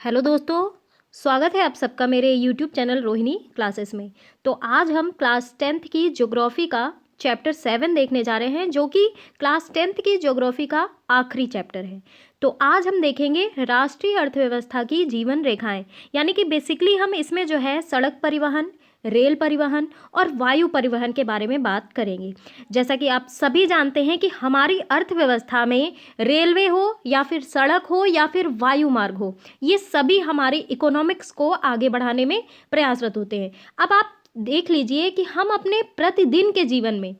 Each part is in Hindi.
हेलो दोस्तों, स्वागत है आप सबका मेरे यूट्यूब चैनल रोहिणी क्लासेस में। तो आज हम क्लास 10th की ज्योग्राफी का चैप्टर 7 देखने जा रहे हैं, जो कि क्लास 10th की ज्योग्राफी का आखिरी चैप्टर है। तो आज हम देखेंगे राष्ट्रीय अर्थव्यवस्था की जीवन रेखाएं, यानी कि बेसिकली हम इसमें जो है सड़क परिवहन, रेल परिवहन और वायु परिवहन के बारे में बात करेंगे। जैसा कि आप सभी जानते हैं कि हमारी अर्थव्यवस्था में रेलवे हो या फिर सड़क हो या फिर वायु मार्ग हो, ये सभी हमारे इकोनॉमिक्स को आगे बढ़ाने में प्रयासरत होते हैं। अब आप देख लीजिए कि हम अपने प्रतिदिन के जीवन में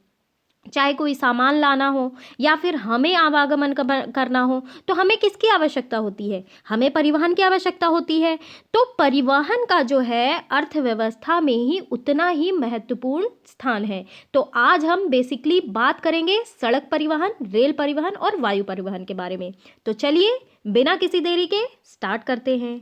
चाहे कोई सामान लाना हो या फिर हमें आवागमन करना हो, तो हमें किसकी आवश्यकता होती है? हमें परिवहन की आवश्यकता होती है। तो परिवहन का जो है अर्थव्यवस्था में ही उतना ही महत्वपूर्ण स्थान है। तो आज हम बेसिकली बात करेंगे सड़क परिवहन, रेल परिवहन और वायु परिवहन के बारे में। तो चलिए बिना किसी देरी के स्टार्ट करते हैं।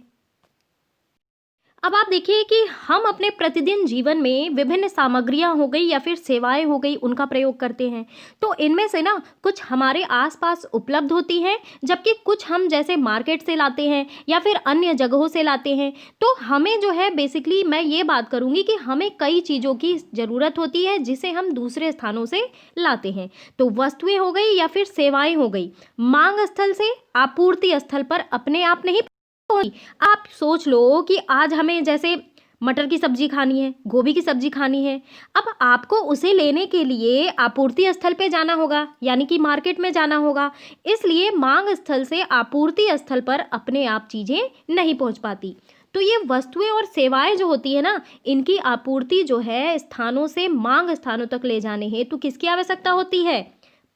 अब आप देखिए कि हम अपने प्रतिदिन जीवन में विभिन्न सामग्रियां हो गई या फिर सेवाएं हो गई, उनका प्रयोग करते हैं। तो इनमें से ना कुछ हमारे आसपास उपलब्ध होती हैं, जबकि कुछ हम जैसे मार्केट से लाते हैं या फिर अन्य जगहों से लाते हैं। तो हमें जो है बेसिकली मैं ये बात करूँगी कि हमें कई चीज़ों की ज़रूरत होती है जिसे हम दूसरे स्थानों से लाते हैं। तो वस्तुएं हो गई या फिर सेवाएं हो गई, मांग स्थल से आपूर्ति स्थल पर अपने आप नहीं। आप सोच लो कि आज हमें जैसे मटर की सब्जी खानी है, गोभी की सब्जी खानी है। अब आपको उसे लेने के लिए आपूर्ति स्थल पे जाना होगा, यानी कि मार्केट में जाना होगा। इसलिए मांग स्थल से आपूर्ति स्थल पर अपने आप चीज़ें नहीं पहुंच पाती। तो ये वस्तुएं और सेवाएं जो होती है ना, इनकी आपूर्ति जो है स्थानों से मांग स्थानों तक ले जाने हेतु किसकी आवश्यकता होती है?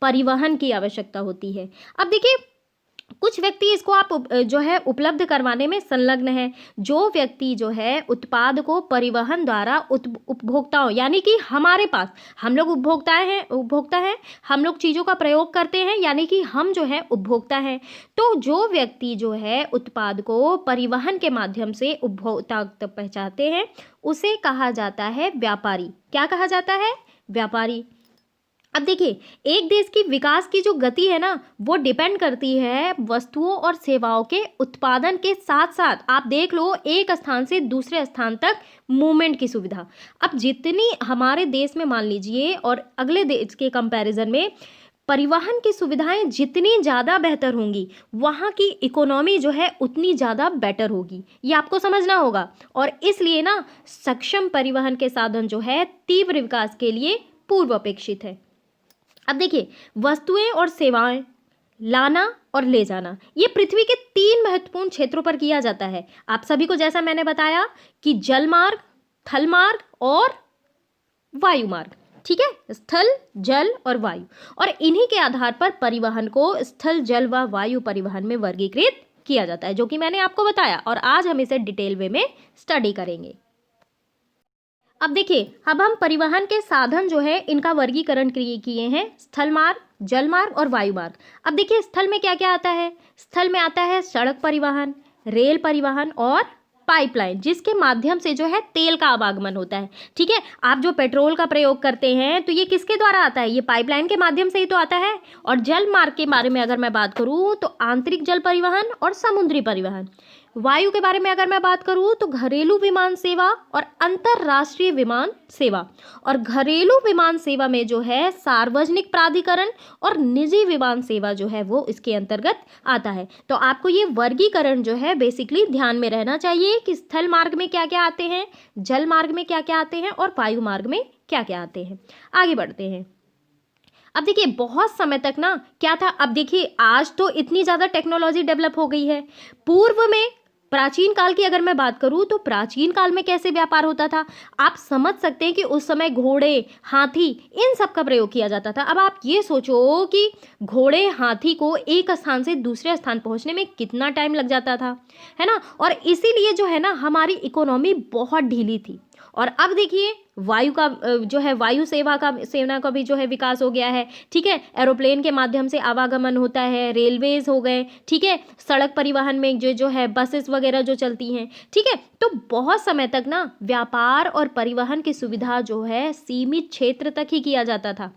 परिवहन की आवश्यकता होती है। अब देखिए, कुछ व्यक्ति इसको आप जो है उपलब्ध करवाने में संलग्न है। जो व्यक्ति जो है उत्पाद को परिवहन द्वारा उपभोक्ताओं, यानी कि हमारे पास हम लोग उपभोक्ता हैं, हम लोग चीज़ों का प्रयोग करते हैं, यानी कि हम जो है उपभोक्ता हैं। तो जो व्यक्ति जो है उत्पाद को परिवहन के माध्यम से उपभोक्ता तक पहुँचाते हैं, उसे कहा जाता है व्यापारी। क्या कहा जाता है? व्यापारी। अब देखिए, एक देश की विकास की जो गति है ना, वो डिपेंड करती है वस्तुओं और सेवाओं के उत्पादन के साथ साथ, आप देख लो, एक स्थान से दूसरे स्थान तक मूवमेंट की सुविधा। अब जितनी हमारे देश में मान लीजिए और अगले देश के कंपैरिजन में परिवहन की सुविधाएं जितनी ज़्यादा बेहतर होंगी, वहाँ की इकोनॉमी जो है उतनी ज़्यादा बेटर होगी। ये आपको समझना होगा। और इसलिए ना सक्षम परिवहन के साधन जो है तीव्र विकास के लिए पूर्व अपेक्षित है। अब देखिए, वस्तुएं और सेवाएं लाना और ले जाना, ये पृथ्वी के 3 महत्वपूर्ण क्षेत्रों पर किया जाता है। आप सभी को जैसा मैंने बताया कि जल मार्ग, थल मार्ग और वायु मार्ग। ठीक है, स्थल, जल और वायु। और इन्हीं के आधार पर परिवहन को स्थल, जल व वायु परिवहन में वर्गीकृत किया जाता है, जो कि मैंने आपको बताया। और आज हम इसे डिटेल वे में स्टडी करेंगे। अब देखिए, अब हम परिवहन के साधन जो है इनका वर्गीकरण किए हैं, स्थल मार्ग, जल मार्ग और वायु मार्ग। अब देखिए, स्थल में क्या क्या आता है? स्थल में आता है सड़क परिवहन, रेल परिवहन और पाइपलाइन, जिसके माध्यम से जो है तेल का आवागमन होता है। ठीक है, आप जो पेट्रोल का प्रयोग करते हैं तो ये किसके द्वारा आता है? ये पाइपलाइन के माध्यम से ही तो आता है। और जल मार्ग के बारे में अगर मैं बात करूँ तो आंतरिक जल परिवहन और समुद्री परिवहन। वायु के बारे में अगर मैं बात करूँ तो घरेलू विमान सेवा और अंतर्राष्ट्रीय विमान सेवा। और घरेलू विमान सेवा में जो है सार्वजनिक प्राधिकरण और निजी विमान सेवा जो है वो इसके अंतर्गत आता है। तो आपको ये वर्गीकरण जो है बेसिकली ध्यान में रहना चाहिए कि स्थल मार्ग में क्या क्या आते हैं, जल मार्ग में क्या क्या आते हैं और वायु मार्ग में क्या क्या आते हैं। आगे बढ़ते हैं। अब देखिए, बहुत समय तक ना क्या था, अब देखिए आज तो इतनी ज़्यादा टेक्नोलॉजी डेवलप हो गई है। पूर्व में प्राचीन काल की अगर मैं बात करूं तो प्राचीन काल में कैसे व्यापार होता था, आप समझ सकते हैं कि उस समय घोड़े, हाथी, इन सब का प्रयोग किया जाता था। अब आप ये सोचो कि घोड़े, हाथी को एक स्थान से दूसरे स्थान पहुंचने में कितना टाइम लग जाता था, है ना। और इसीलिए जो है ना हमारी इकोनॉमी बहुत ढीली थी। और अब देखिए, वायु का जो है वायु सेना का भी जो है विकास हो गया है। ठीक है, एरोप्लेन के माध्यम से आवागमन होता है, रेलवेज हो गए। ठीक है, सड़क परिवहन में जो है बसेस वगैरह जो चलती हैं। ठीक है, तो बहुत समय तक ना व्यापार और परिवहन की सुविधा जो है सीमित क्षेत्र तक ही किया जाता था।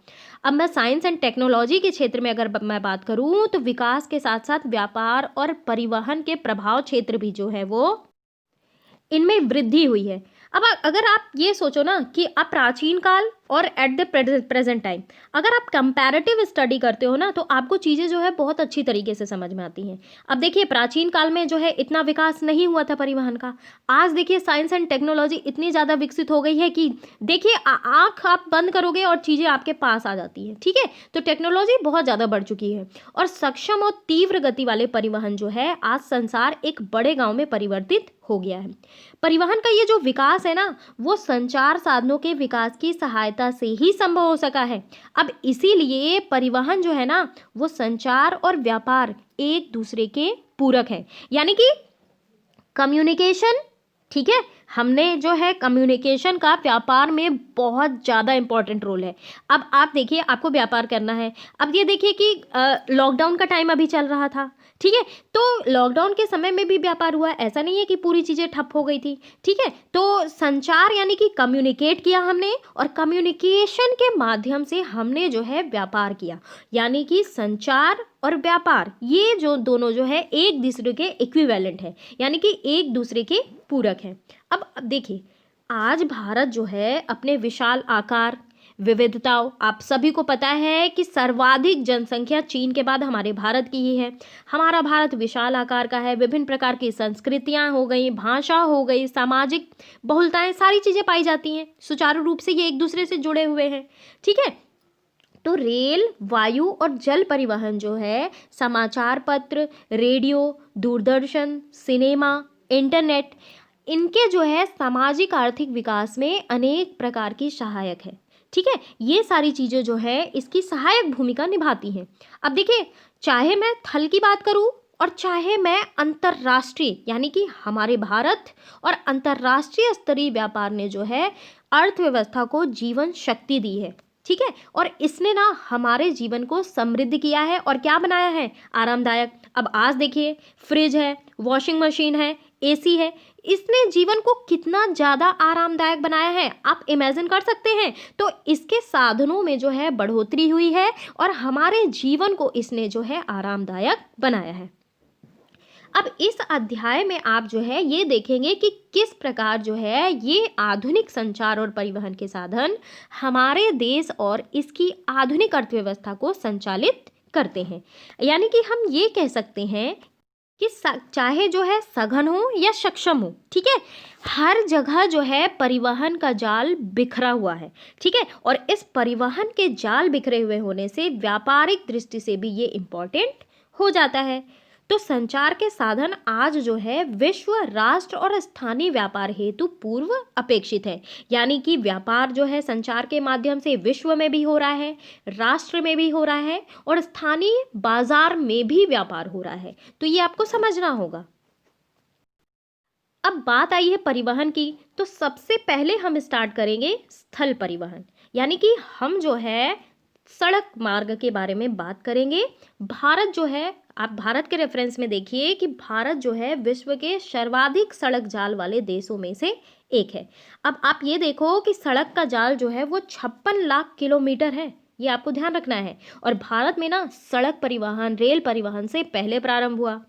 अब मैं साइंस एंड टेक्नोलॉजी के क्षेत्र में अगर मैं बात करूँ तो विकास के साथ साथ व्यापार और परिवहन के प्रभाव क्षेत्र भी जो है वो इनमें वृद्धि हुई है। अब अगर आप ये सोचो ना कि अब प्राचीन काल और एट द प्रेजेंट टाइम अगर आप कंपैरेटिव स्टडी करते हो ना तो आपको चीज़ें जो है बहुत अच्छी तरीके से समझ में आती हैं। अब देखिए प्राचीन काल में जो है इतना विकास नहीं हुआ था परिवहन का। आज देखिए साइंस एंड टेक्नोलॉजी इतनी ज़्यादा विकसित हो गई है कि देखिए आँख आप बंद करोगे और चीज़ें आपके पास आ जाती हैं। ठीक है, तो टेक्नोलॉजी बहुत ज़्यादा बढ़ चुकी है और सक्षम और तीव्र गति वाले परिवहन जो है आज संसार एक बड़े गाँव में परिवर्तित हो गया है। परिवहन का ये जो विकास है ना वो संचार साधनों के विकास की सहायता से ही संभव हो सका है। अब इसीलिए परिवहन जो है ना वो संचार और व्यापार एक दूसरे के पूरक है, यानी कि कम्युनिकेशन। ठीक है, हमने जो है कम्युनिकेशन का व्यापार में बहुत ज़्यादा इंपॉर्टेंट रोल है। अब आप देखिए आपको व्यापार करना है। अब ये देखिए कि लॉकडाउन का टाइम अभी चल रहा था। ठीक है, तो लॉकडाउन के समय में भी व्यापार हुआ, ऐसा नहीं है कि पूरी चीज़ें ठप हो गई थी। ठीक है, तो संचार यानी कि कम्युनिकेट किया हमने और कम्युनिकेशन के माध्यम से हमने जो है व्यापार किया, यानी कि संचार और व्यापार ये जो दोनों जो है एक दूसरे के इक्विवेलेंट है, यानी कि एक दूसरे के पूरक हैं। अब देखिए आज भारत जो है अपने विशाल आकार विविधताओं, आप सभी को पता है कि सर्वाधिक जनसंख्या चीन के बाद हमारे भारत की ही है। हमारा भारत विशाल आकार का है, विभिन्न प्रकार की संस्कृतियां हो गई, भाषा हो गई, सामाजिक बहुलताएं, सारी चीज़ें पाई जाती हैं। सुचारू रूप से ये एक दूसरे से जुड़े हुए हैं। ठीक है, तो रेल, वायु और जल परिवहन जो है समाचार पत्र, रेडियो, दूरदर्शन, सिनेमा, इंटरनेट, इनके जो है सामाजिक आर्थिक विकास में अनेक प्रकार की सहायक है। ठीक है, ये सारी चीज़ें जो है इसकी सहायक भूमिका निभाती हैं। अब देखिए चाहे मैं थल की बात करूं और चाहे मैं अंतर्राष्ट्रीय यानी कि हमारे भारत और अंतर्राष्ट्रीय स्तरीय व्यापार ने जो है अर्थव्यवस्था को जीवन शक्ति दी है। ठीक है, और इसने ना हमारे जीवन को समृद्ध किया है और क्या बनाया है, आरामदायक। अब आज देखिए फ्रिज है, वॉशिंग मशीन है, एसी है, इसने जीवन को कितना ज़्यादा आरामदायक बनाया है आप इमेजिन कर सकते हैं। तो इसके साधनों में जो है बढ़ोतरी हुई है और हमारे जीवन को इसने जो है आरामदायक बनाया है। अब इस अध्याय में आप जो है ये देखेंगे कि किस प्रकार जो है ये आधुनिक संचार और परिवहन के साधन हमारे देश और इसकी आधुनिक अर्थव्यवस्था को संचालित करते हैं। यानी कि हम ये कह सकते हैं कि चाहे जो है सघन हो या सक्षम हो, ठीक है, हर जगह जो है परिवहन का जाल बिखरा हुआ है। ठीक है, और इस परिवहन के जाल बिखरे हुए होने से व्यापारिक दृष्टि से भी ये इम्पोर्टेंट हो जाता है। तो संचार के साधन आज जो है विश्व, राष्ट्र और स्थानीय व्यापार हेतु पूर्व अपेक्षित है, यानी कि व्यापार जो है संचार के माध्यम से विश्व में भी हो रहा है, राष्ट्र में भी हो रहा है और स्थानीय बाजार में भी व्यापार हो रहा है। तो ये आपको समझना होगा। अब बात आई है परिवहन की, तो सबसे पहले हम स्टार्ट करेंगे स्थल परिवहन, यानी कि हम जो है सड़क मार्ग के बारे में बात करेंगे। भारत जो है, आप भारत के रेफरेंस में देखिए कि भारत जो है विश्व के सर्वाधिक सड़क जाल वाले देशों में से एक है। अब आप ये देखो कि सड़क का जाल जो है वो 56 लाख किलोमीटर है, ये आपको ध्यान रखना है। और भारत में ना सड़क परिवहन रेल परिवहन से पहले प्रारंभ हुआ।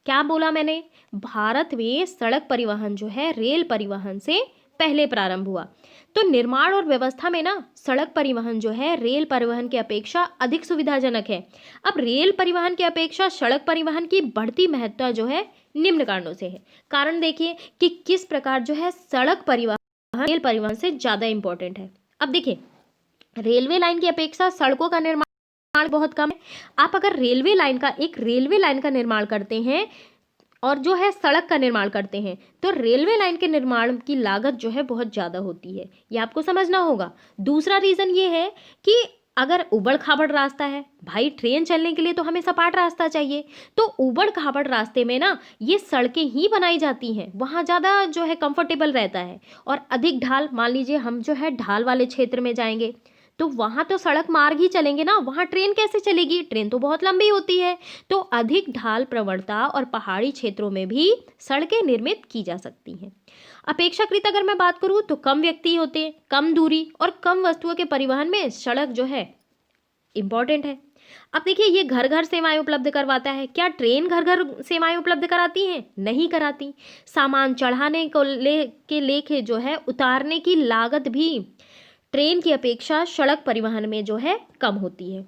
क्या बोला मैंने, भारत में सड़क परिवहन जो है रेल परिवहन से पहले प्रारंभ हुआ। तो निर्माण और व्यवस्था में ना सड़क परिवहन जो है रेल परिवहन की अपेक्षा अधिक सुविधाजनक है। अब रेल परिवहन की अपेक्षा सड़क परिवहन की बढ़ती महत्ता जो है निम्न कारणों से है। कारण देखिए कि किस प्रकार जो है सड़क परिवहन रेल परिवहन से ज़्यादा इम्पोर्टेंट है। अब देखिए रेलवे लाइन की अपेक्षा सड़कों का निर्माण बहुत कम है। आप अगर रेलवे लाइन का निर्माण करते हैं और जो है सड़क का निर्माण करते हैं तो रेलवे लाइन के निर्माण की लागत जो है बहुत ज़्यादा होती है, ये आपको समझना होगा। दूसरा रीज़न ये है कि अगर उबड़ खाबड़ रास्ता है, भाई ट्रेन चलने के लिए तो हमें सपाट रास्ता चाहिए, तो उबड़ खाबड़ रास्ते में ना ये सड़कें ही बनाई जाती हैं, वहाँ ज़्यादा जो है कंफर्टेबल रहता है। और अधिक ढाल, मान लीजिए हम जो है ढाल वाले क्षेत्र में जाएंगे तो वहाँ तो सड़क मार्ग ही चलेंगे ना, वहाँ ट्रेन कैसे चलेगी, ट्रेन तो बहुत लंबी होती है। तो अधिक ढाल प्रवणता और पहाड़ी क्षेत्रों में भी सड़कें निर्मित की जा सकती हैं। अपेक्षाकृत अगर मैं बात करूँ तो कम व्यक्ति होते हैं, कम दूरी और कम वस्तुओं के परिवहन में सड़क जो है इम्पॉर्टेंट है। अब देखिए ये घर घर सेवाएं उपलब्ध करवाता है। क्या ट्रेन घर घर सेवाएं उपलब्ध कराती हैं? नहीं कराती। सामान चढ़ाने को लेके जो है उतारने की लागत भी ट्रेन की अपेक्षा सड़क परिवहन में जो है कम होती है।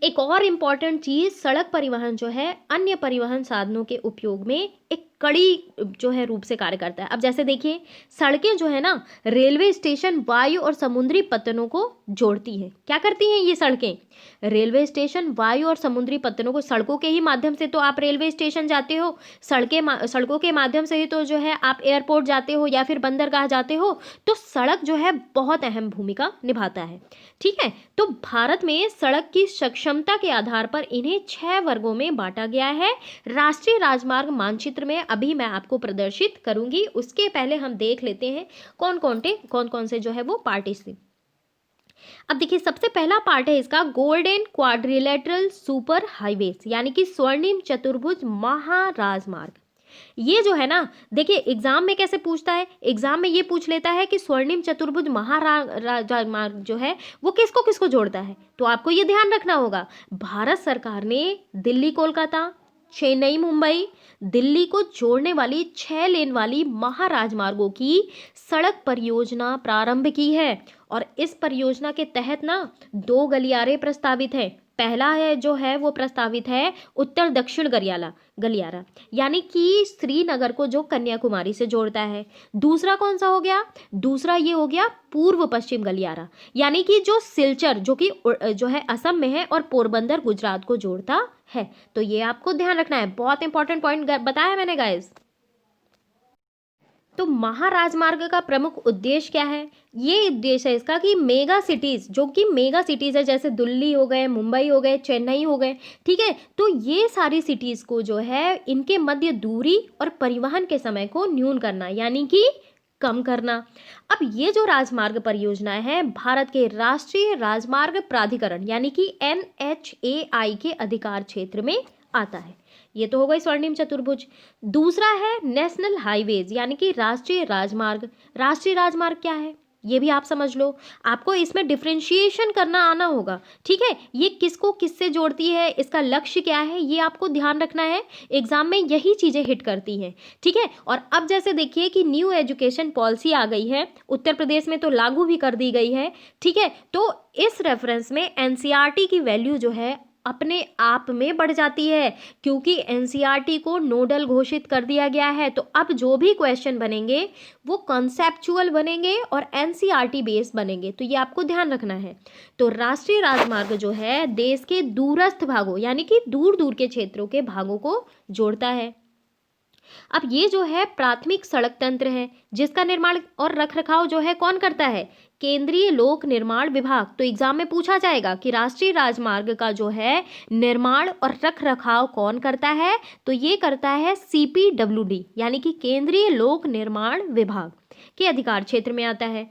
एक और इम्पॉर्टेंट चीज, सड़क परिवहन जो है अन्य परिवहन साधनों के उपयोग में एक कड़ी जो है रूप से कार्य करता है। अब जैसे देखिए सड़कें जो है ना रेलवे स्टेशन, वायु और समुद्री पत्तनों को जोड़ती हैं। क्या करती हैं ये सड़कें? रेलवे स्टेशन, वायु और समुद्री पत्तनों को, सड़कों के ही माध्यम से तो आप रेलवे स्टेशन जाते हो, सड़कों के माध्यम से ही तो जो है आप एयरपोर्ट जाते हो या फिर बंदरगाह जाते हो। तो सड़क जो है बहुत अहम भूमिका निभाता है। ठीक है, तो भारत में सड़क की सक्षमता के आधार पर इन्हें 6 वर्गों में बांटा गया है। राष्ट्रीय राजमार्ग मानचित्र में अभी मैं आपको प्रदर्शित करूंगी। उसके पहले हम देख लेते हैं कौन कौन से जो है वो पार्ट इसमें। अब देखिए सबसे पहला पार्ट है इसका गोल्डन क्वाड्रिलेटरल सुपर हाईवेज, यानी कि स्वर्णिम चतुर्भुज महाराजमार्ग। ये जो है ना देखिए एग्जाम में कैसे पूछता है, एग्जाम में ये पूछ लेता है कि स्वर्णिम चतुर्भुज महाराजमार्ग जो है वो किसको किसको जोड़ता है। तो आपको ये ध्यान रखना होगा, भारत सरकार ने दिल्ली कोलकाता, चेन्नई मुंबई, दिल्ली को जोड़ने वाली 6 लेन वाली महाराजमार्गों की सड़क परियोजना प्रारंभ की है। और इस परियोजना के तहत ना 2 गलियारे प्रस्तावित हैं। पहला है जो है वो प्रस्तावित है उत्तर दक्षिण गलियारा, यानी कि श्रीनगर को जो कन्याकुमारी से जोड़ता है। दूसरा कौन सा हो गया? दूसरा ये हो गया पूर्व पश्चिम गलियारा, यानी कि जो सिलचर जो कि जो है असम में है और पोरबंदर गुजरात को जोड़ता है। तो ये आपको ध्यान रखना है, बहुत इंपॉर्टेंट पॉइंट बताया मैंने गाइस। तो महाराजमार्ग का प्रमुख उद्देश्य क्या है? ये उद्देश्य है इसका कि मेगा सिटीज, जो कि मेगा सिटीज है जैसे दिल्ली हो गए, मुंबई हो गए, चेन्नई हो गए, ठीक है, तो ये सारी सिटीज को जो है इनके मध्य दूरी और परिवहन के समय को न्यून करना, यानी कि कम करना। अब ये जो राजमार्ग परियोजना है भारत के राष्ट्रीय राजमार्ग प्राधिकरण यानी कि NHAI के अधिकार क्षेत्र में आता है। ये तो हो गई स्वर्णिम चतुर्भुज। दूसरा है नेशनल हाईवेज यानी कि राष्ट्रीय राजमार्ग। राष्ट्रीय राजमार्ग क्या है ये भी आप समझ लो, आपको इसमें डिफरेंशिएशन करना आना होगा। ठीक है, ये किसको किससे जोड़ती है, इसका लक्ष्य क्या है, ये आपको ध्यान रखना है, एग्जाम में यही चीजें हिट करती हैं। ठीक है, और अब जैसे देखिए कि न्यू एजुकेशन पॉलिसी आ गई है, उत्तर प्रदेश में तो लागू भी कर दी गई है। ठीक है, तो इस रेफरेंस में NCERT की वैल्यू जो है अपने आप में बढ़ जाती है, क्योंकि NCERT को नोडल घोषित कर दिया गया है। तो अब जो भी क्वेश्चन बनेंगे वो कॉन्सेप्चुअल बनेंगे और NCERT बेस्ड बनेंगे, तो ये आपको ध्यान रखना है। तो राष्ट्रीय राजमार्ग जो है देश के दूरस्थ भागों यानी कि दूर दूर के क्षेत्रों के भागों को जोड़ता है। अब ये जो है प्राथमिक सड़क तंत्र है जिसका निर्माण और रखरखाव जो है कौन करता है? केंद्रीय लोक निर्माण विभाग। तो एग्जाम में पूछा जाएगा कि राष्ट्रीय राजमार्ग का जो है निर्माण और रखरखाव कौन करता है? तो ये करता है CPWD यानी कि केंद्रीय लोक निर्माण विभाग के अधिकार क्षेत्र में आता है।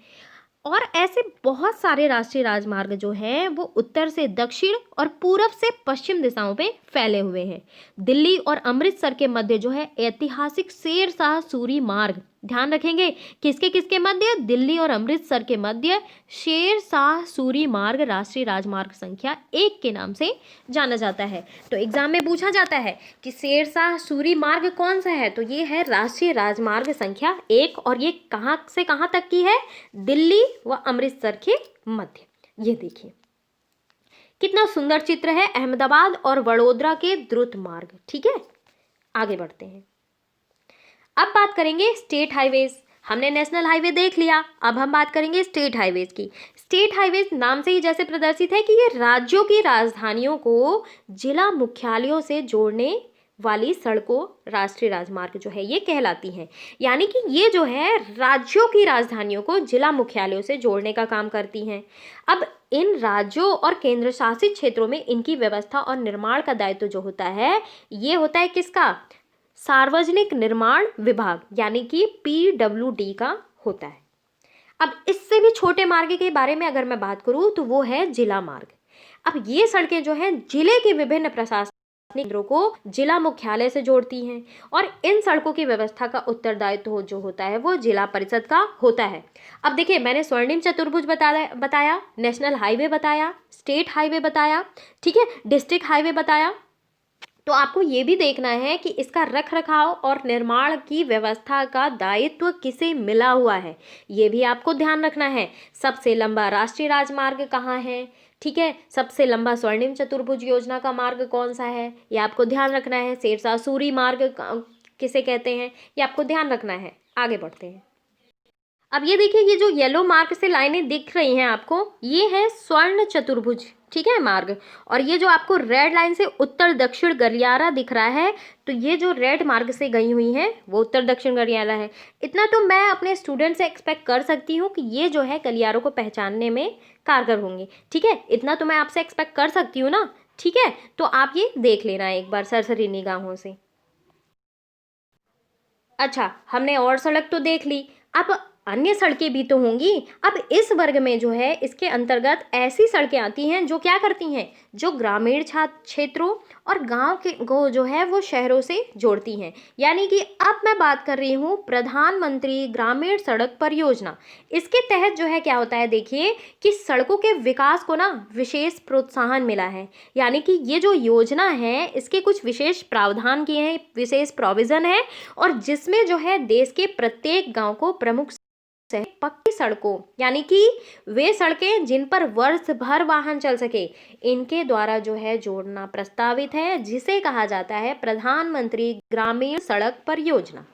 और ऐसे बहुत सारे राष्ट्रीय राजमार्ग जो हैं वो उत्तर से दक्षिण और पूरब से पश्चिम दिशाओं पे फैले हुए हैं। दिल्ली और अमृतसर के मध्य जो है ऐतिहासिक शेरशाह सूरी मार्ग, ध्यान रखेंगे किसके किसके मध्य? दिल्ली और अमृतसर के मध्य शेरशाह सूरी मार्ग राष्ट्रीय राजमार्ग संख्या 1 के नाम से जाना जाता है। तो एग्जाम में पूछा जाता है कि शेरशाह सूरी मार्ग कौन सा है? तो ये है राष्ट्रीय राजमार्ग संख्या 1 और ये कहाँ से कहाँ तक की है? दिल्ली व अमृतसर के मध्य। ये देखिए कितना सुंदर चित्र है, अहमदाबाद और वडोदरा के द्रुत मार्ग। ठीक है, आगे बढ़ते हैं। अब बात करेंगे स्टेट हाईवेज। हमने नेशनल हाईवे देख लिया, अब हम बात करेंगे स्टेट हाईवेज की। स्टेट हाईवेज नाम से ही जैसे प्रदर्शित है कि ये राज्यों की राजधानियों को जिला मुख्यालयों से जोड़ने वाली सड़कों राष्ट्रीय राजमार्ग जो है ये कहलाती हैं। यानी कि ये जो है राज्यों की राजधानियों को जिला मुख्यालयों से जोड़ने का काम करती हैं। अब इन राज्यों और केंद्र शासित क्षेत्रों में इनकी व्यवस्था और निर्माण का दायित्व जो होता है ये होता है किसका? सार्वजनिक निर्माण विभाग यानी कि PWD का होता है। अब इससे भी छोटे मार्ग के बारे में अगर मैं बात करूं तो वो है जिला मार्ग। अब ये सड़कें जो हैं जिले के विभिन्न प्रशासनिक केंद्रों को जिला मुख्यालय से जोड़ती हैं और इन सड़कों की व्यवस्था का उत्तरदायित्व जो होता है वो जिला परिषद का होता है। अब देखिए, मैंने स्वर्णिम चतुर्भुज बताया, नेशनल हाईवे बताया, स्टेट हाईवे बताया, ठीक है, डिस्ट्रिक्ट हाईवे बताया। तो आपको ये भी देखना है कि इसका रख रखाव और निर्माण की व्यवस्था का दायित्व किसे मिला हुआ है, ये भी आपको ध्यान रखना है। सबसे लंबा राष्ट्रीय राजमार्ग कहाँ है, ठीक है, सबसे लंबा स्वर्णिम चतुर्भुज योजना का मार्ग कौन सा है, ये आपको ध्यान रखना है। शेरशाह सूरी मार्ग किसे कहते हैं, ये आपको ध्यान रखना है। आगे बढ़ते हैं। अब ये देखिए, ये जो येलो मार्क से लाइनें दिख रही हैं आपको, ये है स्वर्ण चतुर्भुज, ठीक है, मार्ग। और ये जो आपको रेड लाइन से उत्तर दक्षिण गलियारा दिख रहा है, तो ये जो रेड मार्ग से गई हुई हैं वो उत्तर दक्षिण गलियारा है। इतना तो मैं अपने स्टूडेंट से एक्सपेक्ट कर सकती हूँ कि ये जो है गलियारों को पहचानने में कारगर होंगे, ठीक है, इतना तो मैं आपसे एक्सपेक्ट कर सकती हूँ ना, ठीक है। तो आप ये देख लेना एक बार सरसरी निगाहों से। अच्छा, हमने और सड़क तो देख ली, अब अन्य सड़कें भी तो होंगी। अब इस वर्ग में जो है इसके अंतर्गत ऐसी सड़कें आती हैं जो क्या करती हैं, जो ग्रामीण क्षेत्रों और गांव के को जो है वो शहरों से जोड़ती हैं। यानी कि अब मैं बात कर रही हूँ प्रधानमंत्री ग्रामीण सड़क परियोजना। इसके तहत जो है क्या होता है, देखिए कि सड़कों के विकास को ना विशेष प्रोत्साहन मिला है। यानी कि ये जो योजना है इसके कुछ विशेष प्रावधान किए हैं, विशेष प्रोविज़न है, और जिसमें जो है देश के प्रत्येक गांव को प्रमुख पक्की सड़कों, यानी कि वे सड़कें जिन पर वर्ष भर वाहन चल सके, इनके द्वारा जो है जोड़ना प्रस्तावित है, जिसे कहा जाता है प्रधानमंत्री ग्रामीण सड़क परियोजना।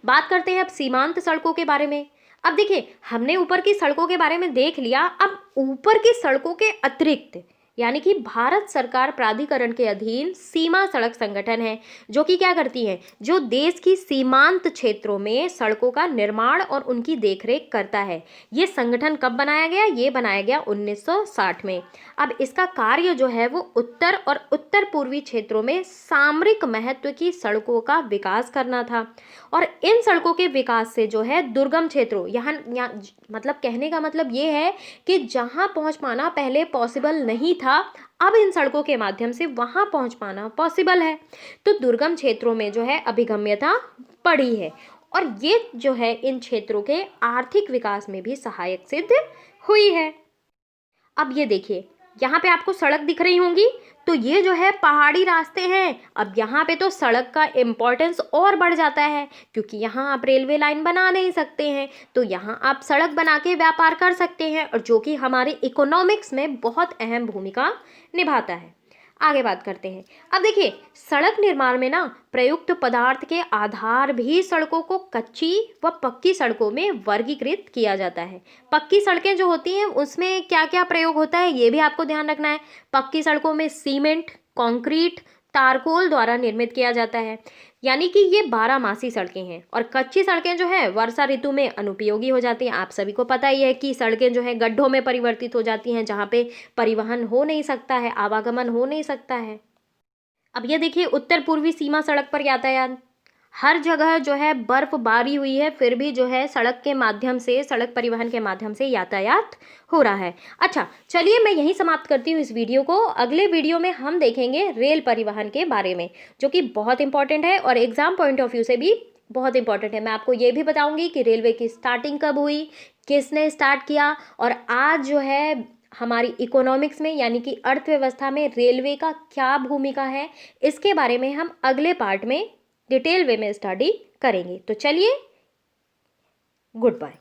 बात करते हैं अब सीमांत सड़कों के बारे में। अब देखिए, हमने ऊपर की सड़कों के बारे में देख लिया, अब ऊपर की सड़कों के अतिरिक्त यानी कि भारत सरकार प्राधिकरण के अधीन सीमा सड़क संगठन है, जो कि क्या करती है, जो देश की सीमांत क्षेत्रों में सड़कों का निर्माण और उनकी देखरेख करता है। ये संगठन कब बनाया गया, ये बनाया गया 1960 में। अब इसका कार्य जो है वो उत्तर और उत्तर पूर्वी क्षेत्रों में सामरिक महत्व की सड़कों का विकास करना था। और इन सड़कों के विकास से जो है दुर्गम क्षेत्रों, यहाँ मतलब कहने का मतलब ये है कि जहाँ पहुँच पाना पहले पॉसिबल नहीं था, अब इन सड़कों के माध्यम से वहाँ पहुँच पाना पॉसिबल है। तो दुर्गम क्षेत्रों में जो है अभिगम्यता बढ़ी है, और ये जो है इन क्षेत्रों के आर्थिक विकास में भी सहायक सिद्ध हुई है। अब ये देखिए, यहाँ पे आपको सड़क दिख रही होंगी, तो ये जो है पहाड़ी रास्ते हैं। अब यहाँ पे तो सड़क का इम्पोर्टेंस और बढ़ जाता है, क्योंकि यहाँ आप रेलवे लाइन बना नहीं सकते हैं, तो यहाँ आप सड़क बना के व्यापार कर सकते हैं, और जो कि हमारे इकोनॉमिक्स में बहुत अहम भूमिका निभाता है। आगे बात करते हैं। अब देखिए, सड़क निर्माण में ना प्रयुक्त पदार्थ के आधार भी सड़कों को कच्ची व पक्की सड़कों में वर्गीकृत किया जाता है। पक्की सड़कें जो होती हैं उसमें क्या क्या प्रयोग होता है, ये भी आपको ध्यान रखना है। पक्की सड़कों में सीमेंट, कंक्रीट, तारकोल द्वारा निर्मित किया जाता है, यानी कि ये 12 मासी सड़कें हैं। और कच्ची सड़कें जो है वर्षा ऋतु में अनुपयोगी हो जाती हैं। आप सभी को पता ही है कि सड़कें जो है गड्ढों में परिवर्तित हो जाती हैं, जहाँ पे परिवहन हो नहीं सकता है, आवागमन हो नहीं सकता है। अब ये देखिए, उत्तर पूर्वी सीमा सड़क पर यातायात, हर जगह जो है बर्फबारी हुई है, फिर भी जो है सड़क के माध्यम से, सड़क परिवहन के माध्यम से यातायात हो रहा है। अच्छा, चलिए मैं यहीं समाप्त करती हूँ इस वीडियो को। अगले वीडियो में हम देखेंगे रेल परिवहन के बारे में, जो कि बहुत इंपॉर्टेंट है और एग्जाम पॉइंट ऑफ व्यू से भी बहुत इंपॉर्टेंट है। मैं आपको ये भी बताऊंगी कि रेलवे की स्टार्टिंग कब हुई, किसने स्टार्ट किया, और आज जो है हमारी इकोनॉमिक्स में यानी कि अर्थव्यवस्था में रेलवे का क्या भूमिका है, इसके बारे में हम अगले पार्ट में डिटेल वे में स्टडी करेंगे। तो चलिए, गुड बाय।